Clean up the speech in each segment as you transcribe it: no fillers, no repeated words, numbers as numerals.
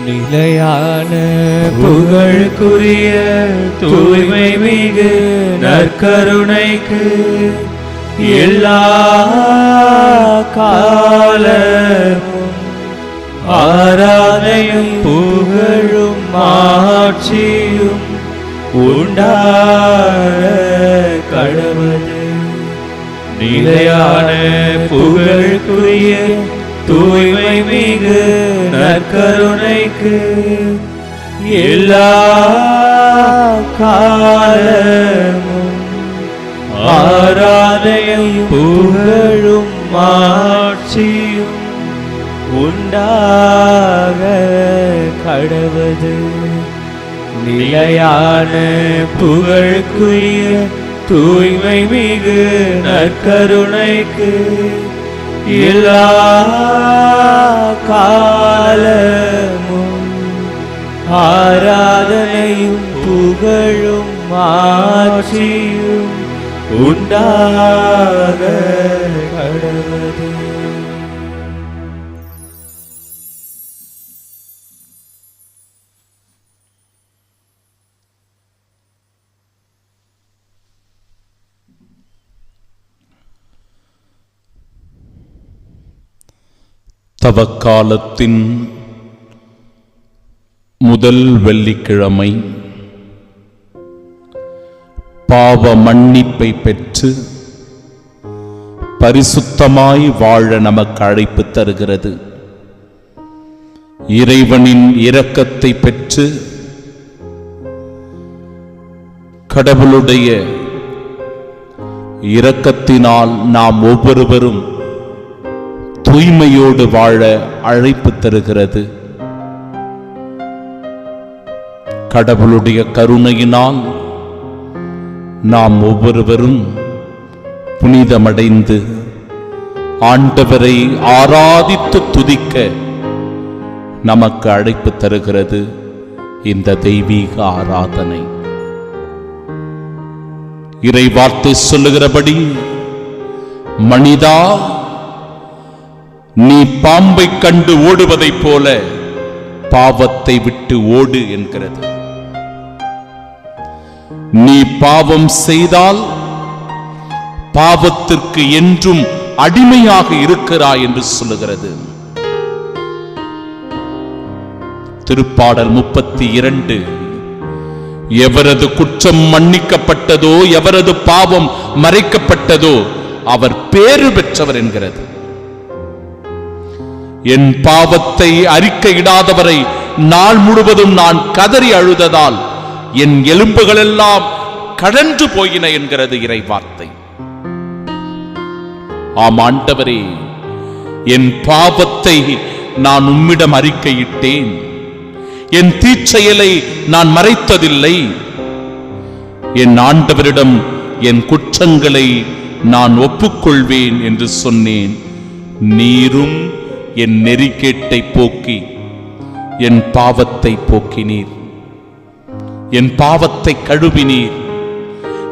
நிலையான புகழுக்குரிய தூய்மை மிகு நற்கருணைக்கு எல்லா காலமும் ஆராதனையும் புகழும் மாட்சியும் உண்டாக கடவுளே. நிலையான புகழுக்குரிய தூய்மை மிகு நற்கருணைக்கு எல்லா காலமும் ஆராதனையும் புகழும் மாட்சியும் உண்டாக கடவுளே. நிலையான புகழுக்குரிய தூய்மை மிகு நற்கருணைக்கு எல்லா காலமும் ஆராதனையும் புகழும் மாட்சியும் உண்டாக கடவுளே. தவக்காலத்தின் முதல் வெள்ளிக்கிழமை பாவ மன்னிப்பை பெற்று பரிசுத்தமாய் வாழ நமக்கு அழைப்பு தருகிறது. இறைவனின் இரக்கத்தை பெற்று கடவுளுடைய இரக்கத்தினால் நாம் ஒவ்வொருவரும் தூய்மையோடு வாழ அழைப்பு தருகிறது. கடவுளுடைய கருணையினால் நாம் ஒவ்வொருவரும் புனிதமடைந்து ஆண்டவரை ஆராதித்து துதிக்க நமக்கு அழைப்பு தருகிறது இந்த தெய்வீக ஆராதனை. இறை வார்த்தை சொல்லுகிறபடி, மனிதா நீ பாம்பை கண்டு ஓடுவதைப் போல பாவத்தை விட்டு ஓடு என்கிறது. நீ பாவம் செய்தால் பாவத்திற்கு என்றும் அடிமையாக இருக்கிறாய் என்று சொல்லுகிறது. திருப்பாடல் 32, எவரது குற்றம் மன்னிக்கப்பட்டதோ, எவரது பாவம் மறைக்கப்பட்டதோ அவர் பேறு பெற்றவர் என்கிறது. என் பாவத்தை அறிக்கையிடாதவரை நாள் முழுவதும் நான் கதறி அழுததால் என் எலும்புகள் எல்லாம் கடன்று போயின என்கிறது இறை வார்த்தை. ஆம் ஆண்டவரே, என் பாவத்தை நான் உம்மிடம் அறிக்கையிட்டேன், என் தீச்செயலை நான் மறைத்ததில்லை. என் ஆண்டவரிடம் என் குற்றங்களை நான் ஒப்புக்கொள்வேன் என்று சொன்னேன். நீரும் என் நெறிக்கேட்டை போக்கி என் பாவத்தை போக்கினீர், என் பாவத்தை கழுவினீர்,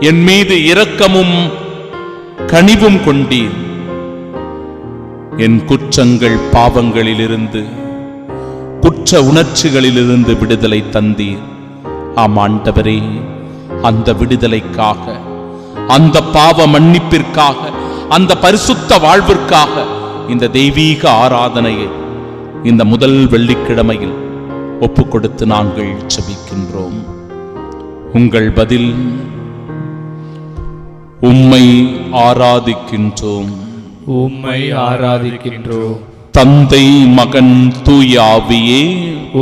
என் மீது இரக்கமும் கனிவும் கொண்டீர். என் குற்றங்கள் பாவங்களிலிருந்து, குற்ற உணர்ச்சிகளிலிருந்து விடுதலை தந்தீர். ஆம் ஆண்டவரே, அந்த விடுதலைக்காக, அந்த பாவ மன்னிப்பிற்காக, அந்த பரிசுத்த வாழ்விற்காக இந்த தெய்வீக ஆராதனையை இந்த முதல் வெள்ளிக்கிழமையில் ஒப்புக் கொடுத்து நாங்கள் ஜெபிக்கின்றோம். உங்கள் பதில், உம்மை ஆராதிக்கின்றோம், உம்மை ஆராதிக்கின்றோம். தந்தை, மகன், தூய ஆவியே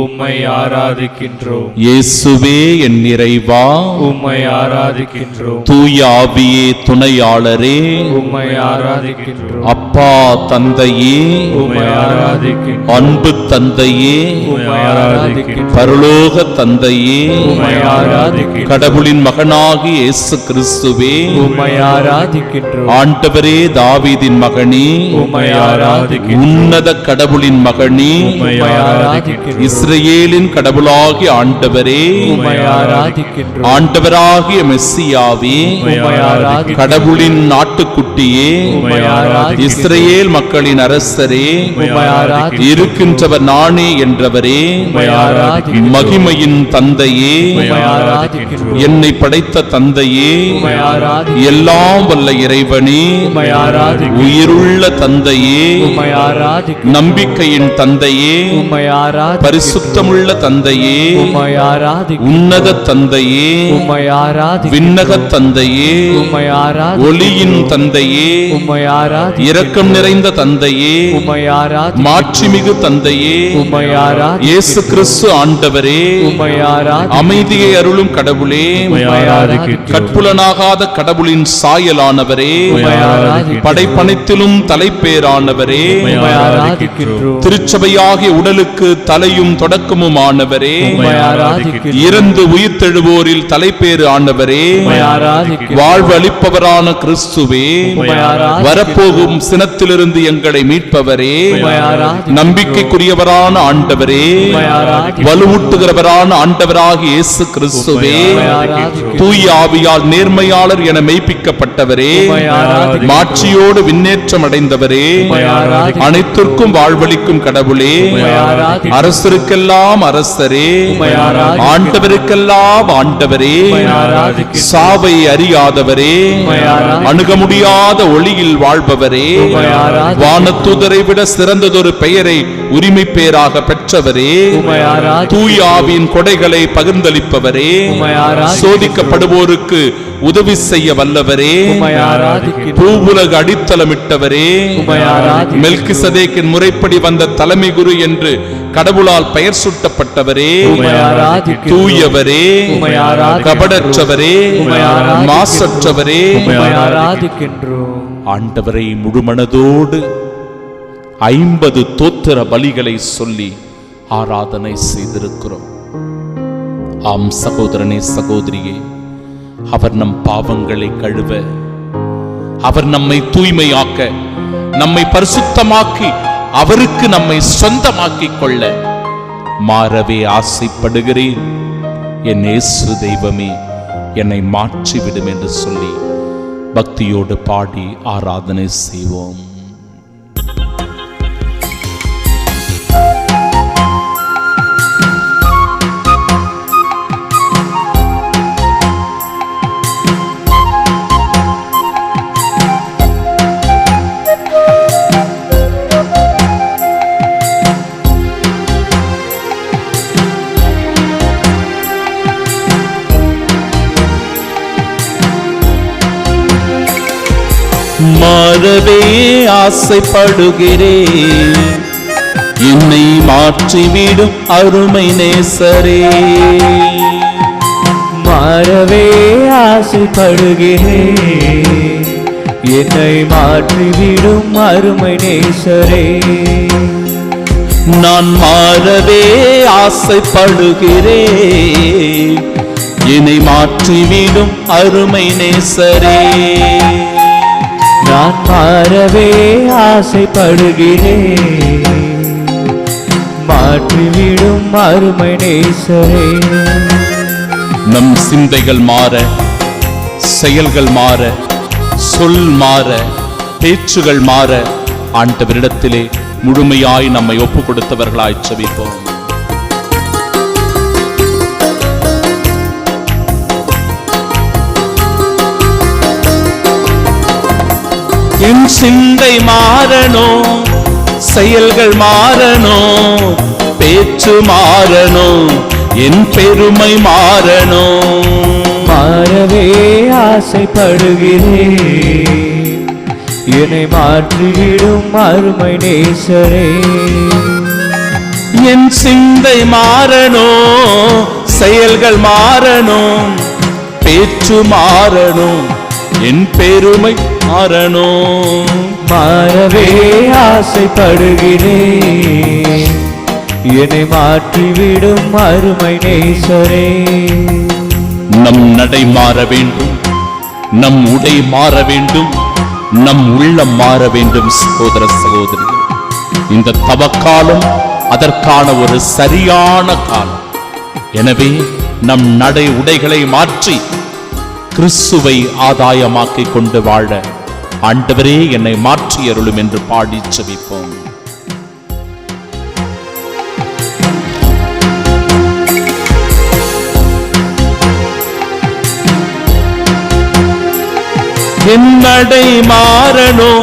உம்மை ஆராதிக்கின்றோம். இயேசுவே என் இறைவா உம்மை ஆராதிக்கின்றோம். தூய ஆவியே துணையாளரே உம்மை ஆராதிக்கின்றோம். அப்பா தந்தையே உம்மை ஆராதிக்கின்றோம். அன்பு தந்தையே உம்மை ஆராதிக்கின்றோம். பரலோக தந்தையே உம்மை ஆராதிக்கின்றோம். கடவுளின் மகனாகி இயேசு கிறிஸ்துவே உம்மை ஆராதிக்கின்றோம். ஆண்டவரே, தாவீதின் மகனே உம்மை ஆராதிக்கின்றோம். உன்னத உன்னத கடவுளின் மகனே, உம்மை ஆராதிக்கின்றோம். இஸ்ரவேலின் கடவுளாகிய ஆண்டவரே, உம்மை ஆராதிக்கின்றோம். ஆண்டவராகிய மெஸ்ஸியாவே, உம்மை ஆராதிக்கின்றோம். கடவுளின் நாட்டுக்குட்டியே, உம்மை ஆராதிக்கின்றோம். இஸ்ரவேல் மக்களின் அரசரே, உம்மை ஆராதிக்கின்றோம். இருக்கின்றவர் நானே என்றவரே, உம்மை ஆராதிக்கின்றோம். மகிமையின் தந்தையே, உம்மை ஆராதிக்கின்றோம். என்னை படைத்த தந்தையே, உம்மை ஆராதிக்கின்றோம். எல்லாம் வல்ல இறைவனே, உம்மை ஆராதிக்கின்றோம். உயிருள்ள தந்தையே, உம்மை ஆராதிக்கின்றோம். நம்பிக்கையின் தந்தையே, உம்மை ஆராதிக்கின்றோம். பரிசுத்தமுள்ள தந்தையே, உம்மை ஆராதிக்கின்றோம். உன்னத தந்தையே, உம்மை ஆராதிக்கின்றோம். விண்ணக தந்தையே, உம்மை ஆராதிக்கின்றோம். ஒளியின் தந்தையே, உம்மை ஆராதிக்கின்றோம். இரக்கம் நிறைந்த தந்தையே, உம்மை ஆராதிக்கின்றோம். மாட்சிமிகு தந்தையே, உம்மை ஆராதிக்கின்றோம். இயேசு கிறிஸ்து ஆண்டவரே, உம்மை ஆராதிக்கின்றோம். அமைதியை அருளும் கடவுளே, உம்மை ஆராதிக்கின்றோம். கற்புலனாகாத கடவுளின் சாயலானவரே, உம்மை ஆராதிக்கின்றோம். படைப்பனைத்திலும் தலைப்பேரானவரே, உம்மை ஆராதிக்கின்றோம். திருச்சபையாகிய உடலுக்கு தலையும் தொடக்கமுமானவரே, உம்மை ஆராதிக்கின்றோம். இறந்து உயிர்த்தெழுவோரில் தலைப்பேறு ஆனவரே, உம்மை ஆராதிக்கின்றோம். வாழ்வு அளிப்பவரான கிறிஸ்துவே, உம்மை ஆராதிக்கின்றோம். வரப்போகும் சினத்திலிருந்து எங்களை மீட்பவரே, உம்மை ஆராதிக்கின்றோம். நம்பிக்கைக்குரியவரான ஆண்டவரே, உம்மை ஆராதிக்கின்றோம். வலுவூட்டுகிறவரான ஆண்டவராகிய இயேசு கிறிஸ்துவே, உம்மை ஆராதிக்கின்றோம். தூய ஆவியால் நேர்மையாளர் என மெய்ப்பிக்கப்பட்டவரே, உம்மை ஆராதிக்கின்றோம். மாட்சியோடு விண்ணேற்றம் அடைந்தவரே, உம்மை ஆராதிக்கின்றோம். அனைத்திற்கும் வாழ்வளிக்கும் கடவுளே, உம்மை ஆராதிக்கின்றோம். அரசருக்கெல்லாம் அரசரே, உம்மை ஆராதிக்கின்றோம். ஆண்டவருக்கெல்லாம் ஆண்டவரே, உம்மை ஆராதிக்கின்றோம். சாவை அறியாதவரே, உம்மை ஆராதிக்கின்றோம். அணுக முடியாத ஒளியில் வாழ்பவரே, உம்மை ஆராதிக்கின்றோம். வானதூதரை விட சிறந்ததொரு பெயரை உரிமை பேராக பெற்றவரே, உம்மை ஆராதிக்கின்றோம். தூய ஆவியின் கொடைகளை பகிர்ந்தளிப்பவரே, உம்மை ஆராதிக்கின்றோம். சோதிக்கப்படுவோருக்கு உதவி செய்ய வல்லவரே, உம்மை ஆராதிக்கின்றோம். பூவுலக அடித்தளமிட்டவரே, உம்மை ஆராதிக்கின்றோம். மெல்கிசதேக்கின் முறைப்படி வந்த தலைமை குரு என்று கடவுளால் பெயர் சூட்டப்பட்டவரே, உம்மை ஆராதிக்கின்றோம். தூயவரே, உம்மை ஆராதிக்கின்றோம். கபடற்றவரே, உம்மை ஆராதிக்கின்றோம். மாசற்றவரே, உம்மை ஆராதிக்கின்றோம். ஆண்டவரை முழுமனதோடு 50 தோத்திர பலிகளை சொல்லி ஆராதனை செய்திருக்கிறோம். ஆம் சகோதரனே, சகோதரியே, அவர் நம் பாவங்களை கழுவ, அவர் நம்மை தூய்மையாக்க, நம்மை பரிசுத்தமாக்கி, அவருக்கு நம்மை சொந்தமாக்கிக் கொள்ள மாறவே ஆசைப்படுகிறேன். என் இயேசு தெய்வமே, என்னை மாற்றிவிடும் என்று சொல்லி பக்தியோடு பாடி ஆராதனை செய்வோம். மாறவே ஆசைப்படுகிறேன், என்னை மாற்றிவிடும் அருமை நேசரே. மாறவே ஆசைப்படுகிறேன், என்னை மாற்றிவிடும் அருமை நேசரே. நான் மாறவே ஆசைப்படுகிறேன், என்னை மாற்றிவிடும் அருமை நேசரே. நான் மாறவே ஆசைப்படுகிறேன், மாற்றிவிடும் அருமை நேசரே. நம் சிந்தைகள் மாற, செயல்கள் மாற, சொல் மாற, பேச்சுகள் மாற ஆண்டவரிடத்திலே முழுமையாய் நம்மை ஒப்புக் கொடுத்தவர்களாய் செபிப்போம். என் சிந்தை மாறணும், செயல்கள் மாறணும், பேச்சு மாறணும், என் பெருமை மாறணும். மாறவே ஆசைப்படுகிறேன், என்னை மாற்றிவிடும் அருமை நேசரே. என் சிந்தை மாறணும், செயல்கள் மாறணும், பேச்சு மாறணும், என் பெருமை மாறணும். மாறவே ஆசைப்படுகிறேன், என்னை மாற்றிவிடும் அருமை நேசரே. நம் நடை மாற வேண்டும், நம் உடை மாற வேண்டும், நம் உள்ளம் மாற வேண்டும். சகோதர சகோதரிகள், இந்த தவக்காலம் அதற்கான ஒரு சரியான காலம். எனவே நம் நடை உடைகளை மாற்றி கிறிஸ்துவை ஆதாயமாக்கிக் கொண்டு வாழ ஆண்டவரே என்னை மாற்றி அருளும் என்று பாடி ஜெபிப்போம். என் நடை மாறனோ,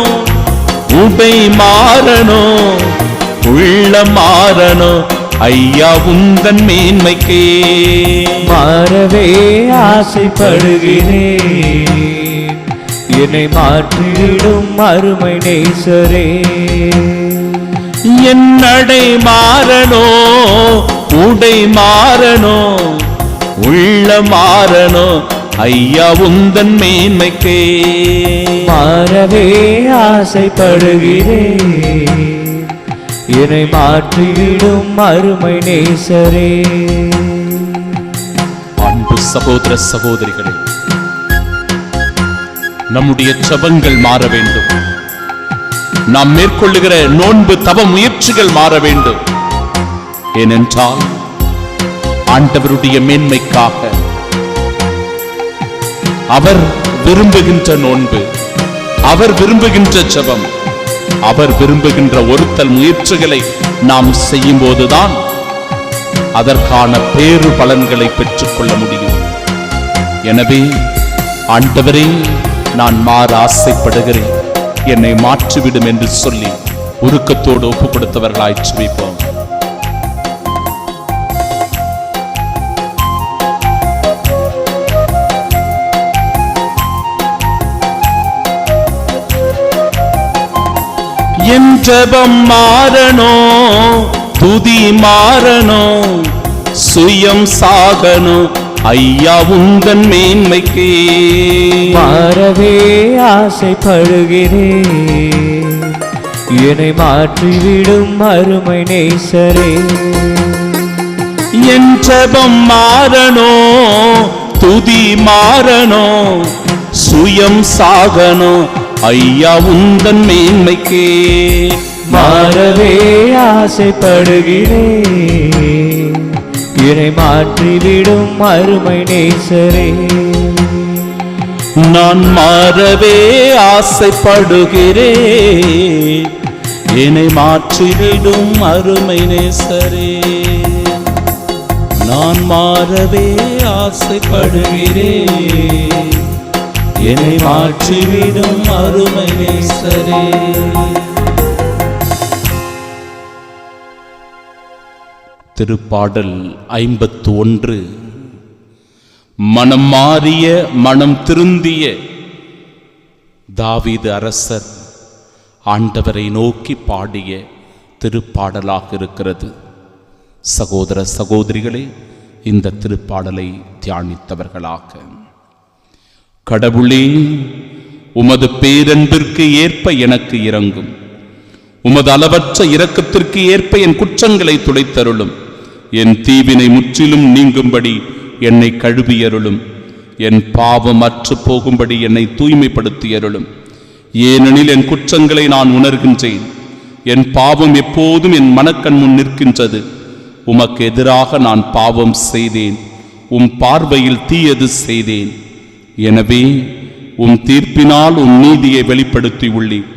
உடை மாறனோ, உள்ள மாறனோ, ஐயா உந்தன் மேன்மைக்கே மாறவே ஆசைப்படுகிறேன். என்னை மாற்றிவிடும் அருமை நேசரே. என் நடை மாறனோ, உடை மாறனோ, உள்ள மாறனோ, ஐயா உந்தன் மேன்மைக்கே மாறவே ஆசைப்படுகிறேன். என்னை மாற்றிவிடும் அருமை நேசரே. அன்பு சகோதர சகோதரிகளே, நம்முடைய ஜெபங்கள் மாற வேண்டும். நாம் மேற்கொள்ளுகிற நோன்பு தவ முயற்சிகள் மாற வேண்டும். ஏனென்றால் ஆண்டவருடைய மேன்மைக்காக அவர் விரும்புகின்ற நோன்பு, அவர் விரும்புகின்ற ஜெபம், அவர் விரும்புகின்ற ஒருத்தல் முயற்சிகளை நாம் செய்யும் போதுதான் அதற்கான பேறு பலன்களை பெற்றுக்கொள்ள முடியும். எனவே ஆண்டவரே, நான் மாற ஆசைப்படுகிறேன், என்னை மாற்றிவிடும் என்று சொல்லி உருக்கத்தோடு ஒப்புக் கொடுத்தவர்களாய் ஜெபிப்போம். என் ஜெபம் மாறனோ, துதி மாறனோ, சுயம் சாகனோ, ஐயா உந்தன் மேன்மைக்கே மாறவே ஆசைப்படுகிறேன். என்னை மாற்றிவிடும் அருமை நேசரே. என் ஜெபம் மாறனோ, துதி மாறனோ, சுயம் சாகனோ, ஐயா உந்தன் மேன்மைக்கே மாறவே ஆசைப்படுகிறேன். என்னை மாற்றிவிடும் அருமை நேசரே. நான் மாறவே ஆசைப்படுகிறேன், என்னை மாற்றிவிடும் அருமை நேசரே. நான் மாறவே ஆசைப்படுகிறேன், என்னை மாற்றிவிடும் அருமை நேசரே. திருப்பாடல் 51. மனம் மாறிய மனம் திருந்திய தாவீது அரசர் ஆண்டவரை நோக்கி பாடிய திருப்பாடலாக இருக்கிறது. சகோதர சகோதரிகளே, இந்த திருப்பாடலை தியானித்தவர்களாக, கடவுளே, உமது பேரன்பிற்கு ஏற்ப எனக்கு இரங்கும், உமது அளவற்ற இரக்கத்திற்கு ஏற்ப என் குற்றங்களை துடைத்தருளும், என் தீவினை முற்றிலும் நீங்கும்படி என்னை கழுவியருளும், என் பாவம் அற்று போகும்படி என்னை தூய்மைப்படுத்தியருளும். ஏனெனில் என் குற்றங்களை நான் உணர்கின்றேன், என் பாவம் எப்போதும் என் மனக்கண் முன் நிற்கின்றது. உமக்கு எதிராக நான் பாவம் செய்தேன், உம் பார்வையில் தீயது செய்தேன். எனவே உம் தீர்ப்பினால் உம் நீதியை வெளிப்படுத்தி உள்ளீர்,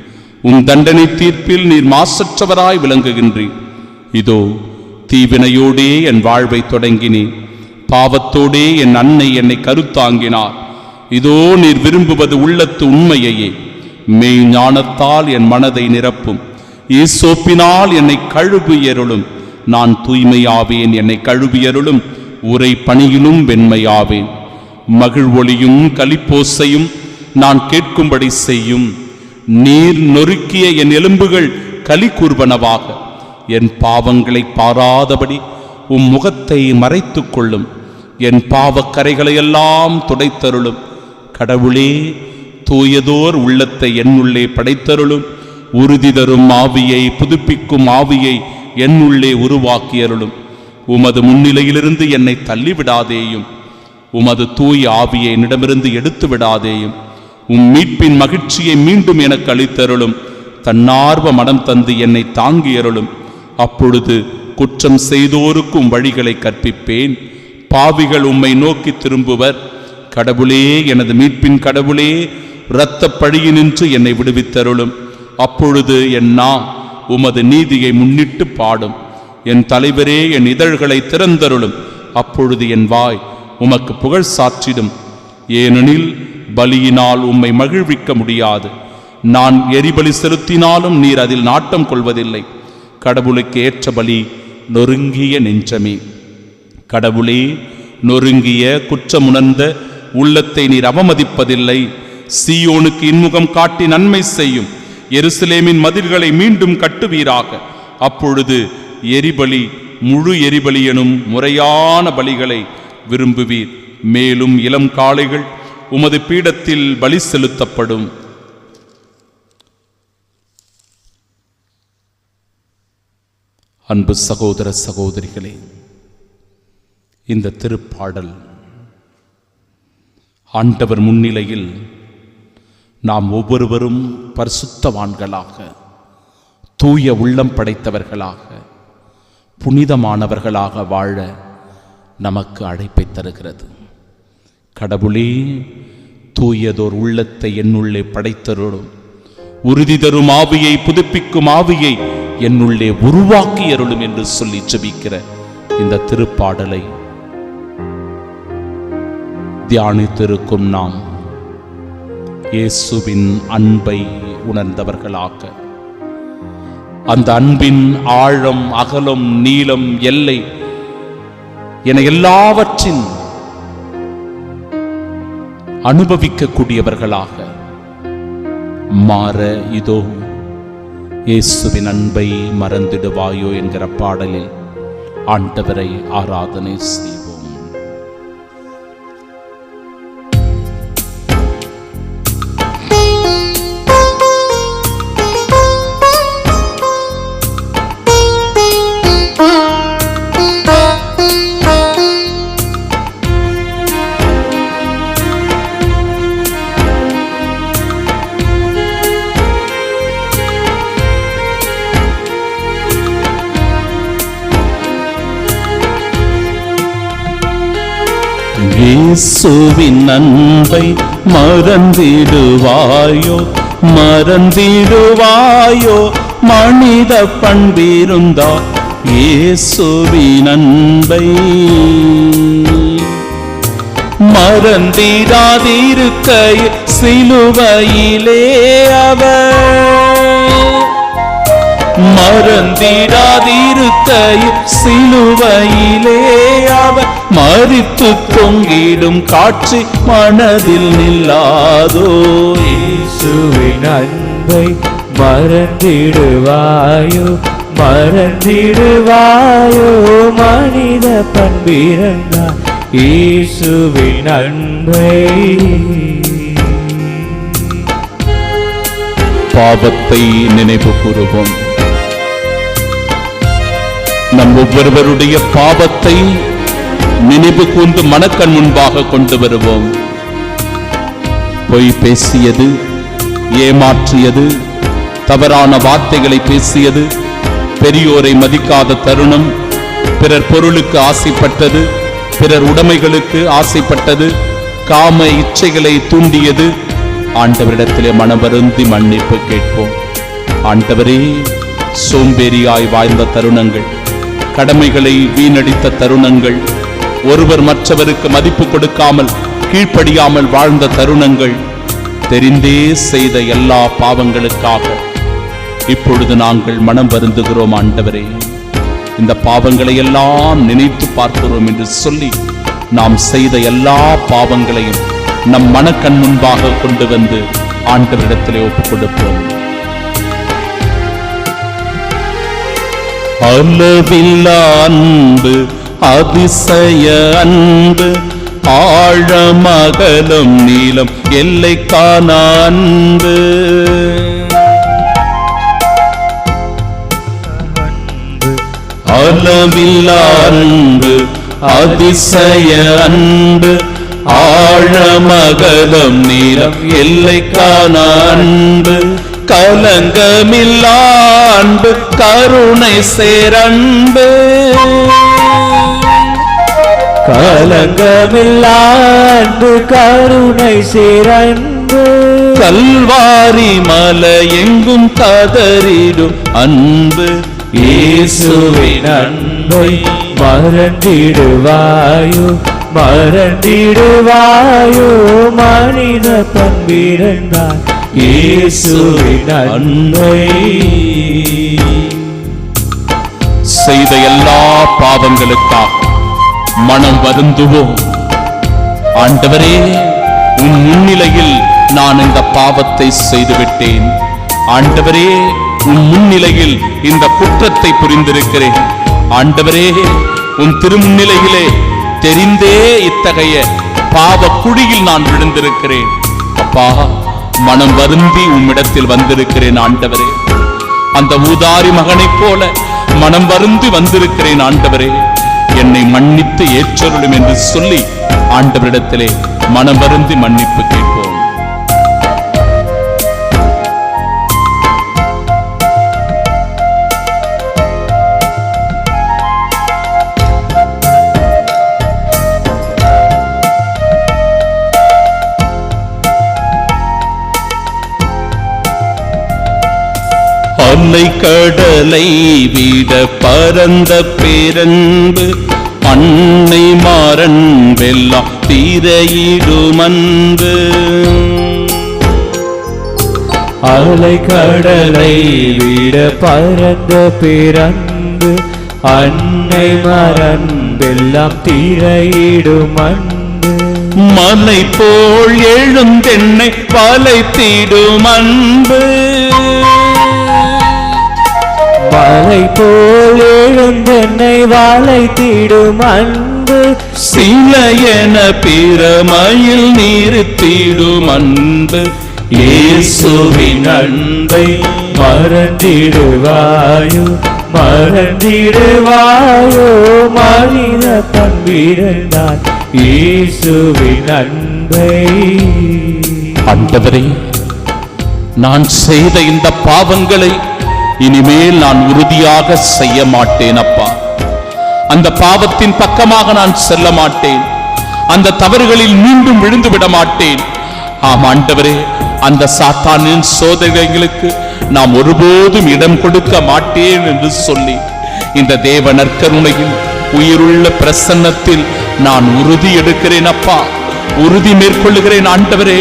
உம் தண்டனை தீர்ப்பில் நீர் மாசற்றவராய் விளங்குகின்றீர். இதோ தீவினையோடே என் வாழ்வை தொடங்கினேன், பாவத்தோடே என் அன்னை என்னை கருத்தாங்கினார். இதோ நீர் விரும்புவது உள்ளத்து உண்மையையே, மெய் ஞானத்தால் என் மனதை நிரப்பும், ஈசோப்பினால் என்னை கழுவியருளும். நான் தூய்மையாவேன், என்னை கழுவியருளும், உரை பணியிலும் வெண்மையாவேன். மகிழ்வொளியும் கலிப்போசையும் நான் கேட்கும்படி செய்யும். நீர் நொறுக்கிய என் எலும்புகள் களி கூர்வனவாக. என் பாவங்களை பாராதபடி உம் முகத்தை மறைத்துக் கொள்ளும், என் பாவக்கரைகளையெல்லாம் துடைத்தருளும். கடவுளே, தூயதோர் உள்ளத்தை என்னுள்ளே படைத்தருளும், உறுதி தரும் ஆவியை, புதுப்பிக்கும் ஆவியை என்னுள்ளே உருவாக்கியருளும். உமது முன்னிலையிலிருந்து என்னை தள்ளிவிடாதேயும், உமது தூய ஆவியை என்னிடமிருந்து எடுத்து விடாதேயும். உம் மீட்பின் மகிழ்ச்சியை மீண்டும் எனக்கு அளித்தருளும். தன்னார்வ மனம் தந்து என்னை தாங்கியருளும். அப்பொழுது குற்றம் செய்தோருக்கும் வழிகளை கற்பிப்பேன். பாவிகள் உம்மை நோக்கி திரும்புவர். கடவுளே, எனது மீட்பின் கடவுளே, இரத்த பழியினின்று என்னை விடுவித்தருளும். அப்பொழுது என் நா உமது நீதியை முன்னிட்டு பாடும். என் தலைவரே, என் இதழ்களை திறந்தருளும். அப்பொழுது என் வாய் உமக்கு புகழ் சாற்றிடும். ஏனெனில் பலியினால் உம்மை மகிழ்விக்க முடியாது. நான் எரிபலி செலுத்தினாலும் நீர் அதில் நாட்டம் கொள்வதில்லை. கடவுளுக்கு ஏற்ற பலி நொறுங்கிய நெஞ்சமே. கடவுளே, நொறுங்கிய குற்றமுணர்ந்த உள்ளத்தை நீர் அவமதிப்பதில்லை. சீயோனுக்கு இன்முகம் காட்டி நன்மை செய்யும். எருசலேமின் மதில்களை மீண்டும் கட்டுவீராக. அப்பொழுது எரிபலி முழு எரிபலி எனும் முறையான பலிகளை விரும்புவீர். மேலும் இளம் காளைகள் உமது பீடத்தில் பலி செலுத்தப்படும். அன்பு சகோதர சகோதரிகளே, இந்த திருப்பாடல் ஆண்டவர் முன்னிலையில் நாம் ஒவ்வொருவரும் பரிசுத்தவான்களாக, தூய உள்ளம் படைத்தவர்களாக, புனிதமானவர்களாக வாழ நமக்கு அழைப்பை தருகிறது. கடவுளே, தூயதோர் உள்ளத்தை என்னுள்ளே படைத்தருளும். உறுதி தரும் ஆவியை, புதுப்பிக்கும் ஆவியை என்னுள்ளே உருவாக்கி அருளும் என்று சொல்லி ஜெபிக்கிற இந்த திருப்பாடலை தியானித்திருக்கும் நாம் இயேசுவின் அன்பை உணர்ந்தவர்களாக, அந்த அன்பின் ஆழம், அகலம், நீளம், எல்லை என எல்லாவற்றின் அனுபவிக்கக்கூடியவர்களாக மாற இதோ இயேசுவின் அன்பை மறந்திடுவாயோ என்கிற பாடலில் ஆண்டவரை ஆராதனை செய்வோம். இயேசுவின் அன்பை மறந்திடுவாயோ, மறந்திடுவாயோ, மனித பண்பிருந்தா இயேசுவின் அன்பை மறந்திடாதிருக்க சிலுவையிலே அவர், மறந்திடாதிருக்க சிலுவையிலே அவர் மரித்து தொங்கிடும் காட்சி மனதில் நில்லாதோ. இயேசுவின் அன்பை மறந்திடுவாயோ, மறந்திடுவாயோ, மனித பண்பிருந்தா இயேசுவின் அன்பை. பாவத்தை நினைவு கூறுவோம். நம் ஒவ்வொருவருடைய பாவத்தை நினைவு கூர்ந்து மனக்கண் முன்பாக கொண்டு வருவோம். பொய் பேசியது, ஏமாற்றியது, தவறான வார்த்தைகளை பேசியது, பெரியோரை மதிக்காத தருணம், பிறர் பொருளுக்கு ஆசைப்பட்டது, பிறர் உடைமைகளுக்கு ஆசைப்பட்டது, காம இச்சைகளை தூண்டியது. ஆண்டவரிடத்திலே மனவருந்தி மன்னிப்பு கேட்போம். ஆண்டவரே, சோம்பேறியாய் வாழ்ந்த தருணங்கள், கடமைகளை வீணடித்த தருணங்கள், ஒருவர் மற்றவருக்கு மதிப்பு கொடுக்காமல் கீழ்ப்படியாமல் வாழ்ந்த தருணங்கள், தெரிந்தே செய்த எல்லா பாவங்களுக்காக இப்பொழுது நாங்கள் மனம் வருந்துகிறோம். ஆண்டவரே, இந்த பாவங்களை எல்லாம் நினைத்து பார்க்கிறோம் என்று சொல்லி நாம் செய்த எல்லா பாவங்களையும் நம் மனக்கண் முன்பாக கொண்டு வந்து ஆண்டவரிடத்திலே ஒப்புக் கொடுப்போம். அளவில்லா அன்பு, அதிசய அன்பு, ஆழமகலம் நீளம் எல்லை காண அன்பு, அளவில்லா அன்பு, அதிசய அன்பு, ஆழமகலம் நீளம் எல்லை காண அன்பு, கலங்கமில்லா அன்பு கருணை சேரன்பு கலங்கமில்லா அன்பு கருணை சேரன்பு கல்வாரி மலை எங்கும் கதறிடும் அன்பு இயேசுவின் அன்பை மறந்திடுவாயோ மறந்திடுவாயோ மனித பண்பிருந்தால் இயேசுவின் அன்பை செய்த எல்லா பாவங்களுக்காக மனம் வருந்துவோம். ஆண்டவரே, உன் முன்னிலையில் நான் இந்த பாவத்தை செய்துவிட்டேன். ஆண்டவரே, உன் முன்னிலையில் இந்த குற்றத்தை புரிந்திருக்கிறேன். ஆண்டவரே, உன் திருமுன்னிலையிலே தெரிந்தே இத்தகைய பாவ குழியில் நான் விழுந்திருக்கிறேன். அப்பா, மனம் வருந்தி உம்மிடத்தில் வந்திருக்கிறேன். ஆண்டவரே, அந்த ஊதாரி மகனைப் போல மனம் வருந்தி வந்திருக்கிறேன். ஆண்டவரே, என்னை மன்னித்து ஏற்றருளும் என்று சொல்லி ஆண்டவரிடத்திலே மனம் வருந்தி மன்னிப்பு கேட்போம். அலை கடலை விட பரந்த பேரன்பு அன்னை மாறன் வெல்லாம் தீரையிடும் அன்பு. அலை கடலை விட பரந்த பேரன்பு அன்னை மாறன் வெல்லாம் தீரையிடும் அன்பு. மலை போல் எழுந்தென்னை வளைத்திடும் அன்பு. மலை போல் எழுந்தென்னை வளைத்திடும் அன்பு. சிலையென பிரமையில் நிறுத்திடும் அன்பு. இயேசுவின் அன்பை மறந்திடுவாயோ மறந்திடுவாயோ மனித பண்பிருந்தால் இயேசுவின் அன்பை. ஆண்டவரே, நான் செய்த இந்த பாவங்களை இனிமேல் நான் உறுதியாக செய்ய மாட்டேன். அப்பா, அந்த பாவத்தின் பக்கமாக நான் செல்ல மாட்டேன். அந்த தவறுகளில் மீண்டும் விழுந்து விட மாட்டேன். ஆம் ஆண்டவரே, அந்த சாத்தானின் சோதனைகளுக்கு நாம் ஒருபோதும் இடம் கொடுக்க மாட்டேன் என்று சொல்லி இந்த தேவ நற்கருணையில் உயிருள்ள பிரசன்னத்தில் நான் உறுதி எடுக்கிறேன். அப்பா, உறுதி மேற்கொள்ளுகிறேன். ஆண்டவரே,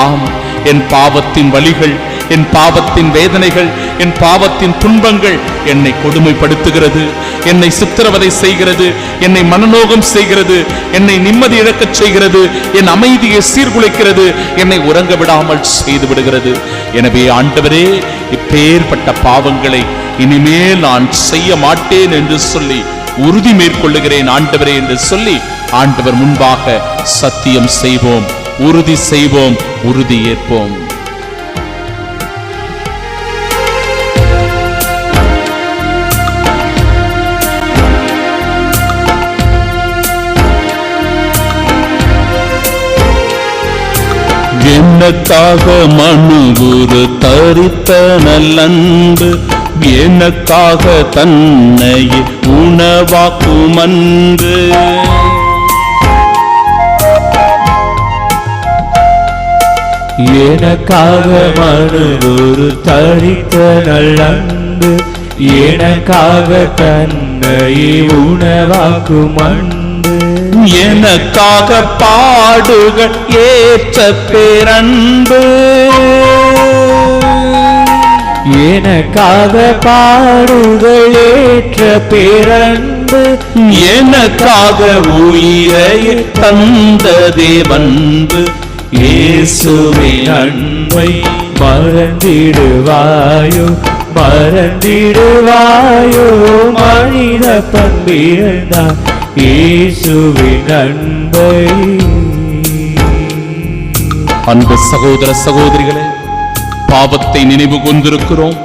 ஆம், என் பாவத்தின் வலிகள், என் பாவத்தின் வேதனைகள், என் பாவத்தின் துன்பங்கள் என்னை கொடுமைப்படுத்துகிறது, என்னை சித்திரவதை செய்கிறது, என்னை மனநோகம் செய்கிறது, என்னை நிம்மதி இழக்கச் செய்கிறது, என் அமைதியை சீர்குலைக்கிறது, என்னை உறங்க விடாமல் செய்து விடுகிறது. எனவே ஆண்டவரே, இப்பேற்பட்ட பாவங்களை இனிமேல் நான் செய்ய மாட்டேன் என்று சொல்லி உறுதி மேற்கொள்ளுகிறேன் ஆண்டவரே என்று சொல்லி ஆண்டவர் முன்பாக சத்தியம் செய்வோம், உறுதி செய்வோம், உறுதி ஏற்போம். எனக்காக மனுகுரு தரித்த நல்லன்பு, எனக்காக தன்னை உணவாக்கும் அன்பு. எனக்காக மனுகுரு தரித்த நல்லன்பு, எனக்காக தன்னை உணவாக்கும் அன்பு. எனக்காக பாடுகள் ஏற்ற பேரன்பு, எனக்காக பாடுகள் ஏற்ற பேரன்பு. எனக்காக உயிரை தந்த தேவன்பு. இயேசுவின் அன்பை மறந்திடுவாயோ மறந்திடுவாயோ மனித பண்பிருந்தால் இயேசுவின் அன்பை. அன்பு சகோதர சகோதரிகளே, பாவத்தை நினைவு கொண்டிருக்கிறோம்,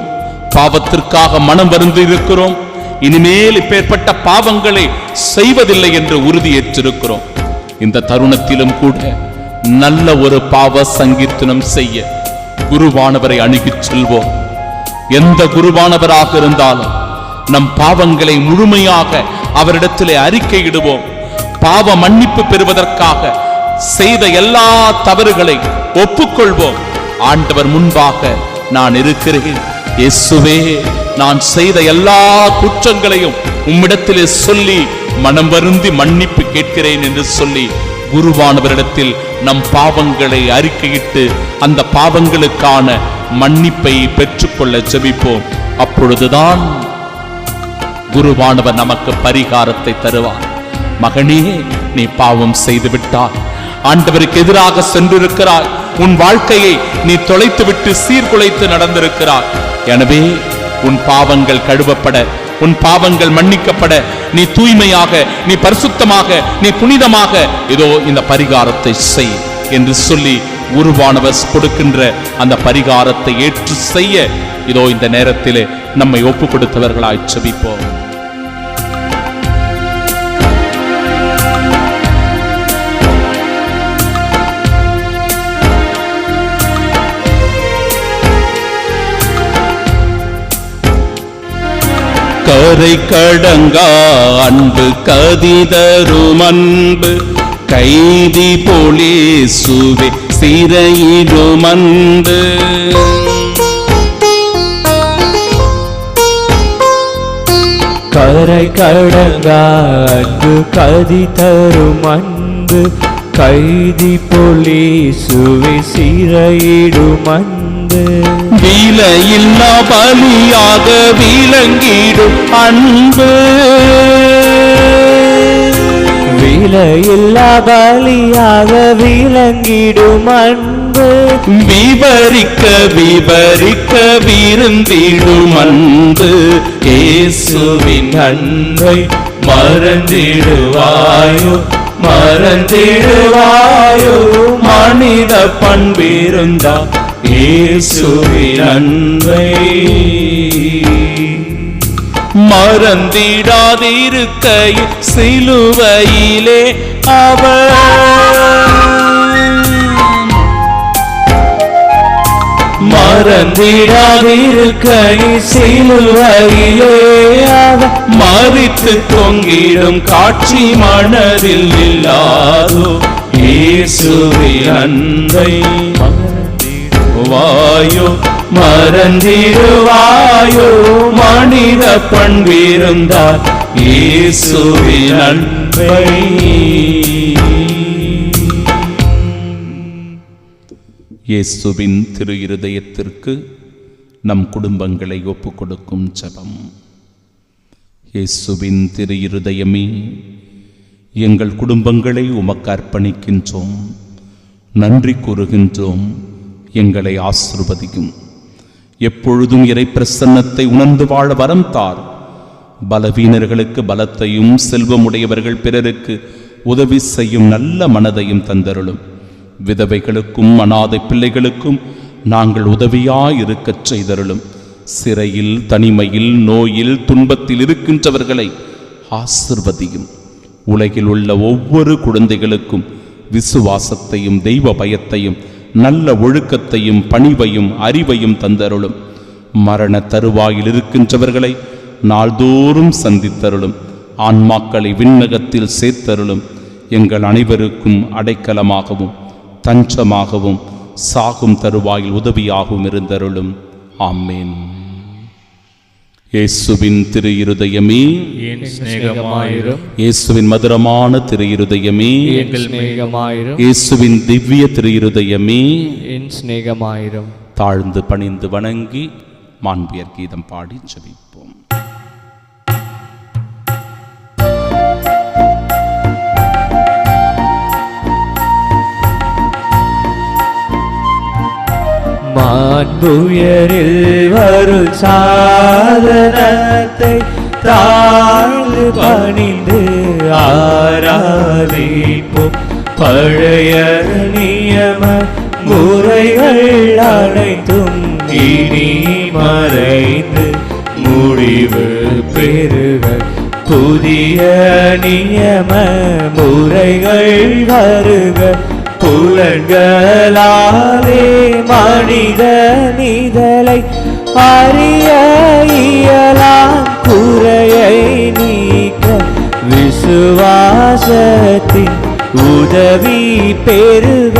பாவத்திற்காக மனம் வருந்து இருக்கிறோம். இனிமேல் இப்பேற்பட்ட பாவங்களை செய்வதில்லை என்று உறுதி ஏற்றிருக்கிறோம். இந்த தருணத்திலும் கூட நல்ல ஒரு பாவ சங்கீர்த்தனம் செய்ய குருவானவரை அணுகிச் செல்வோம். எந்த குருவானவராக இருந்தாலும் நம் பாவங்களை முழுமையாக அவரிடத்திலே அறிக்கையிடுவோம். பாவ மன்னிப்பு பெறுவதற்காக செய்த எல்லா தவறுகளை ஒப்புக்கொள்வோம். ஆண்டவர் முன்பாக நான் இருக்கிறேன், இயேசுவே, நான் செய்த எல்லா குற்றங்களையும் உம்மிடத்திலே சொல்லி மனம் வருந்தி மன்னிப்பு கேட்கிறேன் என்று சொல்லி குருவானவரிடத்தில் நம் பாவங்களை அறிக்கையிட்டு அந்த பாவங்களுக்கான மன்னிப்பை பெற்றுக்கொள்ள ஜெபிப்போம். அப்பொழுதுதான் குருவானவர் நமக்கு பரிகாரத்தை தருவார். மகனே, நீ பாவம் செய்து விட்டாய், ஆண்டவருக்கு எதிராக சென்றிருக்கிறாய், உன் வாழ்க்கையை நீ தொலைத்துவிட்டு சீர்குலைத்து நடந்திருக்கிறாய். எனவே உன் பாவங்கள் கழுவப்பட, உன் பாவங்கள் மன்னிக்கப்பட, நீ தூய்மையாக, நீ பரிசுத்தமாக, நீ புனிதமாக இதோ இந்த பரிகாரத்தை செய் என்று சொல்லி குருவானவர் கொடுக்கின்ற அந்த பரிகாரத்தை ஏற்று செய்ய இதோ இந்த நேரத்திலே நம்மை ஒப்பு கொடுத்தவர்களாய் ஜெபிப்போம். கரை கடங்கா அன்பு கதிதரும் அன்பு கைதி போலீசுவே சிறையிடும் அன்பு கரை கடங்கா அன்பு கதி தரும் அன்பு கைதி போலீசுவை சிறையிடும் அன்பு விலையில்லா பலியாக விளங்கிடும் அன்பு விலையில்லா பலியாக விளங்கிடும் அன்பு விவரிக்க விவரிக்க விருந்திடும் அன்பு இயேசுவின் அன்பை மறந்திடுவாயோ மறந்திடுவாயோ மனித பண்பிருந்தா இயேசுவின் அன்பை மறந்திடாதிருக்கையில் சிலுவையிலே அவர் மறந்திடாதிருக்கையில் சிலுவையிலே அவர் மரித்து தொங்கிடும் காட்சி மனதில் இல்லாதோ இயேசுவின் அன்பை மறந்திடுவாயோ மறந்திடுவாயோ மனித பண்பிருந்தார் இயேசுவின் அன்பை. இயேசுவின் திரு இருதயத்திற்கு நம் குடும்பங்களை ஒப்புக் கொடுக்கும் ஜெபம். இயேசுவின் திரு இருதயமே, எங்கள் குடும்பங்களை உமக்கு அர்ப்பணிக்கின்றோம், நன்றி கூறுகின்றோம். எங்களை ஆசீர்வதியும். எப்பொழுதும் இறை பிரசன்னத்தை உணர்ந்து வாழ வரம் தார். பலவீனர்களுக்கு பலத்தையும் செல்வமுடையவர்கள் பிறருக்கு உதவி செய்யும் நல்ல மனதையும் தந்தருளும். விதவைகளுக்கும் அனாதை பிள்ளைகளுக்கும் நாங்கள் உதவியாயிருக்கச் செய்தருளும். சிறையில், தனிமையில், நோயில், துன்பத்தில் இருக்கின்றவர்களை ஆசிர்வதியும். உலகில் உள்ள ஒவ்வொரு குழந்தைகளுக்கும் விசுவாசத்தையும் தெய்வ பயத்தையும் நல்ல ஒழுக்கத்தையும் பணிவையும் அறிவையும் தந்தருளும். மரண தருவாயில் இருக்கின்றவர்களை நாள்தோறும் சந்தித்தருளும். ஆன்மாக்களை விண்ணகத்தில் சேர்த்தருளும். எங்கள் அனைவருக்கும் அடைக்கலமாகவும் தஞ்சமாகவும் சாகும் தருவாயில் உதவியாகவும் இருந்தருளும். ஆமேன். இயேசுவின் திரு இருதயமே, என் சிநேகமாயிரும். இயேசுவின் மதுரமான திரு இருதயமே, எங்கள் சிநேகமாயிரும். இயேசுவின் திவ்ய திரு இருதயமே, என் சிநேகமாயிரும். தாழ்ந்து பணிந்து வணங்கி மாண்பியர் கீதம் பாடி ஜெபிப்போம். மாண்புயரில் வரும் சாதனத்தை தாழ்ந்து பணிந்து ஆராதிப்போம். பழைய நியம முறைகள் அனைத்தும் இனி மறைந்து முடிவு பெறுக. புதிய நியம முறைகள் வருக. புலன்களாலே மனித நிதலை அறிய இயலான் குறையை நீக்க விசுவாசத்தின் உதவி பெருக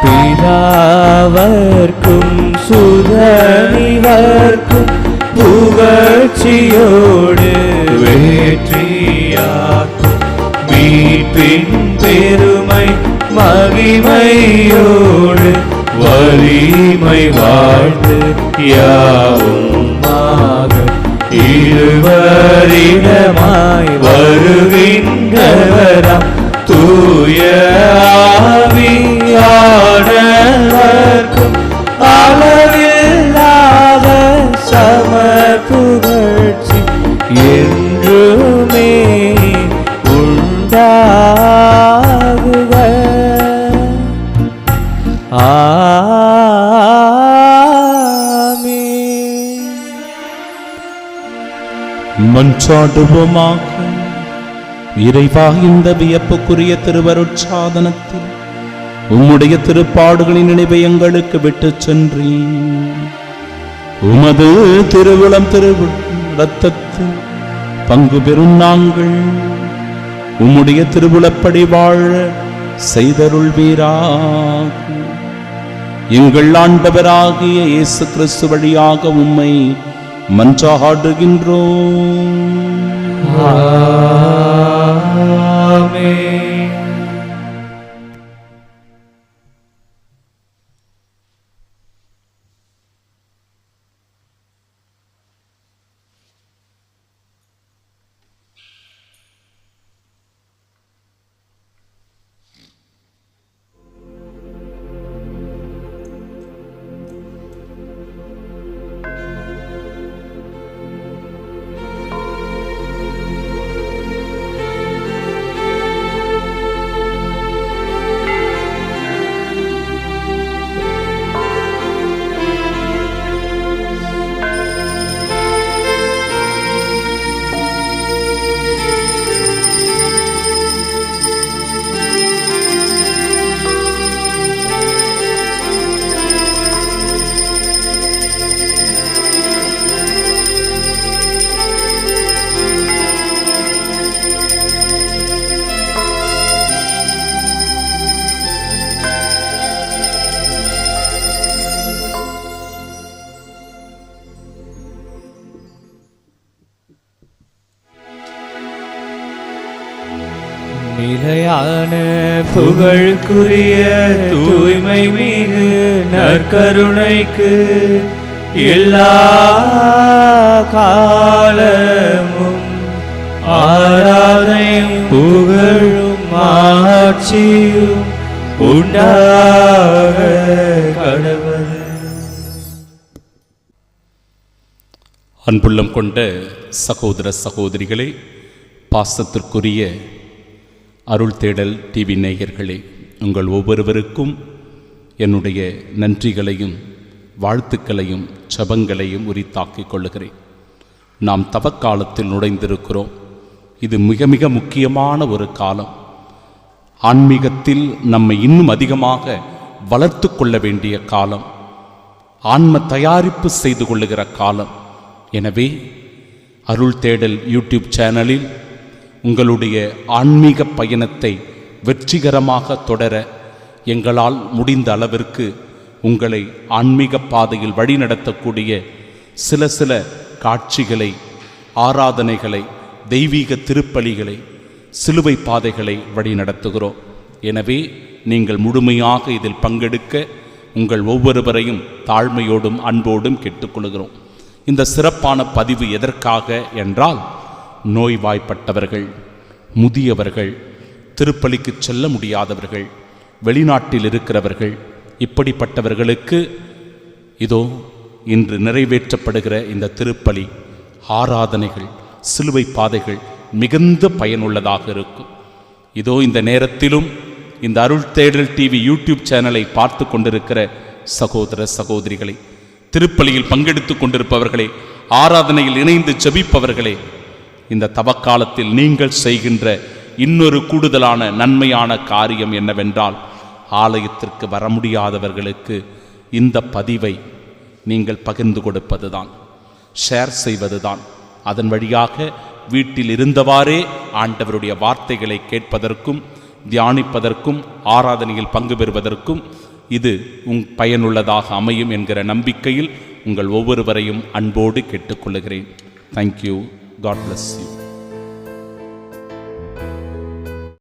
பிதாவர்க்கும் சுதனிவர்க்கும் புகழ்ச்சியோடு வெற்றியாக்கும் மீட்பின் பெருமை மகிமையோடு வலிமை வாழ்த்து யாவுமாக இருவரிடமாய் வருகின்றவராம் தூய ஆவியானவர்க்கும் அளவில்லாத சம புகழ்ச்சி என்றுமே உண்டாகுக. ஆமென். மன்றாடுவோமாக. இறைவா, இந்த வியப்புக்குரிய திருவருட்சாதனத்தில் உம்முடைய திருப்பாடுகளின் நினைவை எங்களுக்கு விட்டுச் சென்றீர். உமது திருவுளம் ரத்தத்தில் பங்கு பெறும் நாங்கள் உம்முடைய திருவுளப்படி வாழ செய்தருள்வீராக. எங்கள் ஆண்டவராகிய இயேசு கிறிஸ்து வழியாக உம்மை மன்றாடுகின்றோம். ஆமென். நிலையான புகழுக்குரிய தூய்மை மிகு நற்கருணைக்கு எல்லா காலமும் ஆராதனையும் புகழும் ஆட்சியும் உண்டாக கடவுள். அன்புள்ளம் கொண்ட சகோதர சகோதரிகளே, பாசத்திற்குரிய அருள் தேடல் டிவி நேயர்களே, உங்கள் ஒவ்வொருவருக்கும் என்னுடைய நன்றிகளையும் வாழ்த்துக்களையும் ஜெபங்களையும் உரித்தாக்கிக் கொள்ளுகிறேன். நாம் தவக்காலத்தில் நுழைந்திருக்கிறோம். இது மிக மிக முக்கியமான ஒரு காலம். ஆன்மீகத்தில் நம்மை இன்னும் அதிகமாக வளர்த்து கொள்ள வேண்டிய காலம். ஆன்ம தயாரிப்பு செய்து கொள்ளுகிற காலம். எனவே அருள் தேடல் யூடியூப் சேனலில் உங்களுடைய ஆன்மீக பயணத்தை வெற்றிகரமாக தொடர எங்களால் முடிந்த அளவிற்கு உங்களை ஆன்மீக பாதையில் வழிநடத்தக்கூடிய சில காட்சிகளை, ஆராதனைகளை, தெய்வீக திருப்பலிகளை, சிலுவை பாதைகளை வழிநடத்துகிறோம். எனவே நீங்கள் முழுமையாக இதில் பங்கெடுக்க உங்கள் ஒவ்வொருவரையும் தாழ்மையோடும் அன்போடும் கேட்டுக்கொள்கிறோம். இந்த சிறப்பான பதிவு எதற்காக என்றால், நோய்வாய்ப்பட்டவர்கள், முதியவர்கள், திருப்பலிக்கு செல்ல முடியாதவர்கள், வெளிநாட்டில் இருக்கிறவர்கள், இப்படிப்பட்டவர்களுக்கு இதோ இன்று நிறைவேற்றப்படுகிற இந்த திருப்பலி, ஆராதனைகள், சிலுவை பாதைகள் மிகுந்த பயனுள்ளதாக இருக்கும். இதோ இந்த நேரத்திலும் இந்த அருள் தேடல் டிவி யூடியூப் சேனலை பார்த்து கொண்டிருக்கிற சகோதர சகோதரிகளை, திருப்பலியில் பங்கெடுத்து கொண்டிருப்பவர்களே, ஆராதனையில் இணைந்து ஜெபிப்பவர்களே, இந்த தவக்காலத்தில் நீங்கள் செய்கின்ற இன்னொரு கூடுதலான நன்மையான காரியம் என்னவென்றால், ஆலயத்திற்கு வர முடியாதவர்களுக்கு இந்த பதிவை நீங்கள் பகிர்ந்து கொடுப்பதுதான், ஷேர் செய்வதுதான். அதன் வழியாக வீட்டில் இருந்தவாறே ஆண்டவருடைய வார்த்தைகளை கேட்பதற்கும் தியானிப்பதற்கும் ஆராதனையில் பங்கு பெறுவதற்கும் இது பயனுள்ளதாக அமையும் என்கிற நம்பிக்கையில் உங்கள் ஒவ்வொருவரையும் அன்போடு கேட்டுக்கொள்கிறேன். தேங்க்யூ. God bless you.